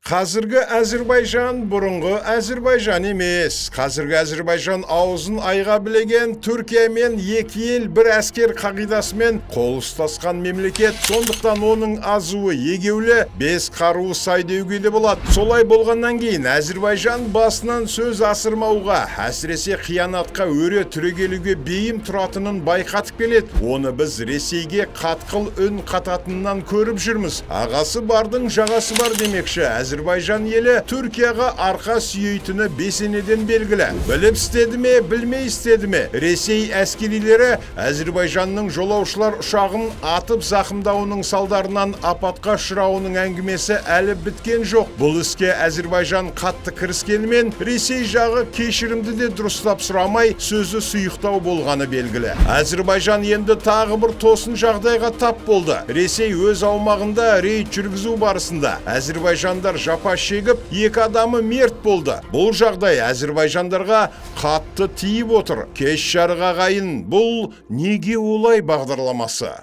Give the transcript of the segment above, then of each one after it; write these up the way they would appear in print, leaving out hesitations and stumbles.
Қазіргі Әзірбайжан бұрынғы Әзірбайжан емес. Қазіргі Әзірбайжан аузын айға білеген Түркия мен екі ел бір әскер қағидасымен қол ұстасқан мемлекет. Сондықтан оның азуы егеулі, бес қаруы сай деуге де болады. Солай болғаннан кейін Әзірбайжан басынан сөз асырмауға, әсіресе қиянатқа өре түрегелуге бейім тұратынын байқатып келеді. Оны біз Ресейге қатқыл үн қататынынан көріп жүрміз. Ағасы бардың жағасы бар демекші. Әзірбайжан елі Түркияға арқа сүйейтіні бесенеден белгілі. Біліп істеді ме, білмей істеді ме? Ресей әскерилері Әзірбайжанның жолаушылар ұшағын атып зақымдауының салдарынан апатқа ұшырауының әңгімесі әлі біткен жоқ. Бұл іске Әзірбайжан қатты кіріскенімен, Ресей жағы кешірімді де дұрыстап сұрамай, сөзі сұйықтау болғаны белгілі. Әзірбайжан енді тағы бір тосын жағдайға тап болды. Ресей өз аумағында рейд жүргізу барысында әзірбайжандар жапа шегіп, екі адамы мерт болды. Бұл жағдай әзірбайжандарға қатты тиіп отыр. Кеш жарық ағайын, бұл неге олай бағдарламасы?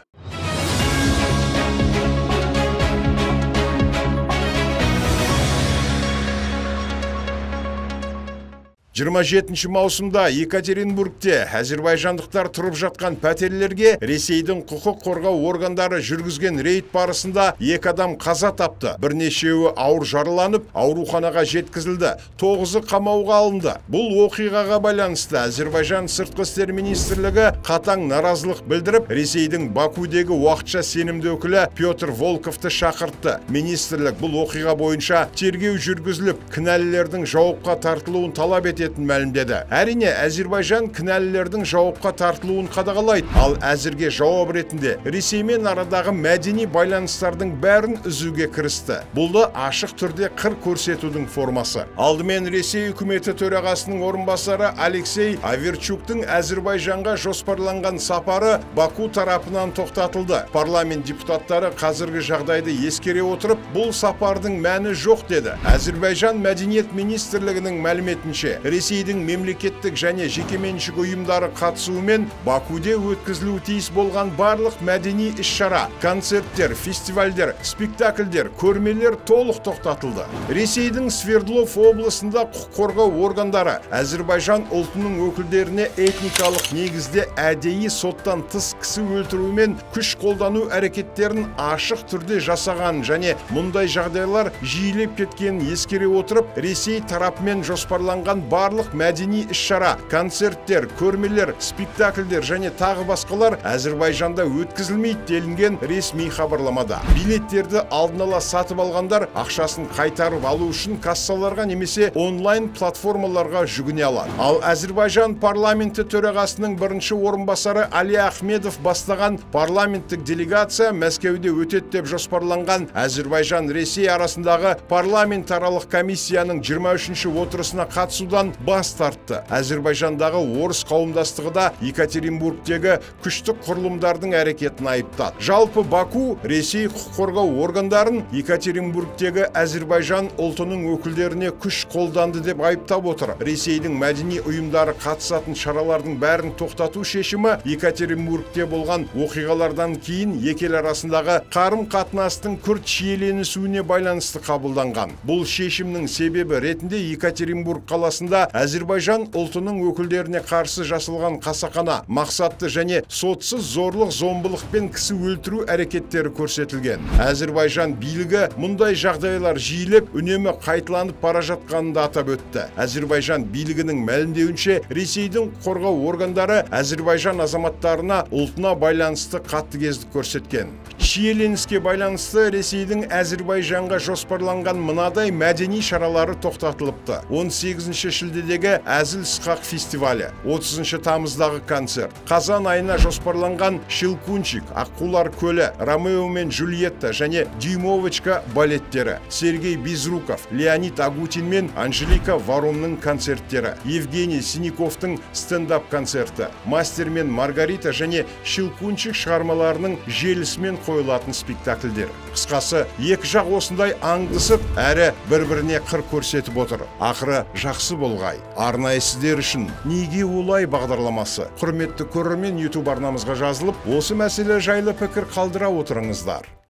27 маусымда Екатеринбургте әзірбайжандықтар тұрып жатқан пәтерлерге Ресейдің құқық қорғау органдары жүргізген рейд барысында екі адам қаза тапты. Бірнешеуі ауыр жараланып, ауруханаға жеткізілді. 9-ы қамауға алынды. Бұл оқиғаға байланысты Әзірбайжан сыртқы істер министрлігі қатаң наразылық білдіріп, Ресейдің Бакудегі уақытша сенімді өкілі Петр Волковты шақыртты. Министрлік бұл оқиға бойынша тергеу жүргізіліп, кінәлілердің жауапқа тартылуын талап етеді мәлімдеді. Әрине, Әзірбайжан кінәлілердің жауапқа тартылуын қадағалайды. Ал әзірге жауап ретінде Ресеймен арадағы мәдени байланыстардың бәрін үзуге кірісті. Бұлды ашық түрде қыр көрсетудің формасы. Алдымен Ресей үкіметі төрағасының орынбасары Алексей Аверчуктың Әзірбайжанға жоспарланған сапары Баку тарапынан тоқтатылды. Парламент депутаттары қазіргі жағдайды ескере отырып, бұл сапардың мәні жоқ деді. Әзірбайжан мәдениет министрлігінің мәліметінше, Ресейдің мемлекеттік және жекеменшік ұйымдары қатысуымен Бакуде өткізілуі тиіс болған барлық мәдени іс-шара, концерттер, фестивальдер, спектакльдер, көрмелер толық тоқтатылды. Ресейдің Свердлов облысында құқық қорғау органдары Әзірбайжан ұлтының өкілдеріне этникалық негізде әдейі соттан тыс кісі өлтірумен күш қолдану әрекеттерін ашық түрде жасаған және мұндай жағдайлар жиілеп кеткенін ескере отырып, Ресей тарапымен жоспарланған барлық мәдени іс-шара, концерттер, көрмелер, спектакльдер және тағы басқалар Әзірбайжанда өткізілмейді делінген ресми хабарламада. Билеттерді алдын ала сатып алғандар ақшасын қайтарып алу үшін кассаларға немесе онлайн платформаларға жүгіне алады. Ал Әзірбайжан парламенті төрағасының бірінші орынбасары Али Ахмедов бастаған парламенттік делегация Мәскеуде өтеді деп жоспарланған Әзірбайжан-Ресей арасындағы парламентаралық комиссияның 23-ші отырысына қатысудан бас тартты. Әзірбайжандағы орыс қауымдастығы да Екатеринбургтегі күштік құрылымдардың әрекетін айыптады. Жалпы Баку Ресей құқық қорғау органдарын Екатеринбургтегі Әзірбайжан ұлтының өкілдеріне күш қолданды деп айыптап отыр. Ресейдің мәдени ұйымдары қатысатын шаралардың бәрін тоқтату шешімі Екатеринбургте болған оқиғалардан кейін екі ел арасындағы қарым-қатынастың күрт шиеленісуіне байланысты қабылданған. Бұл шешімнің себебі ретінде Екатеринбург қаласында Әзірбайжан ұлтының өкілдеріне қарсы жасалған қасақана, мақсатты және сотсыз зорлық-зомбылық пен кісі өлтіру әрекеттері көрсетілген. Әзірбайжан билігі мұндай жағдайлар жиілеп, үнемі қайталанып бара жатқанын да атап өтті. Әзірбайжан билігінің мәлімдеуінше, Ресейдің қорғау органдары Әзірбайжан азаматтарына ұлтына байланысты қатыгездік көрсеткен. Шиеленіске байланысты Ресейдің Әзірбайжанға жоспарланған мынадай мәдени шаралары тоқтатылыпты. 18-ші шілдедегі Әзіл-Сықақ фестивалі, 30-ші тамыздағы концерт, қазан айына жоспарланған Щелкунчик, Аққулар көлі, Ромео мен Джульетта және Дюймовочка балеттері, Сергей Безруков, Леонид Агутин мен Анжелика Варомның концерттері, Евгений Синиковтың стендап концерті, Мастер мен Маргарита және Щелкунчик шығармаларының желісімен қойылатын спектакльдер. Қысқасы, екі жақ осындай аңдысып, әрі бір-біріне қыр көрсетіп отыр. Ақыры жақсы болғай. Арнайы сіздер үшін неге олай бағдарламасы. Құрметті көрермен YouTube арнамызға жазылып, осы мәселе жайлы пікір қалдыра отырыңыздар.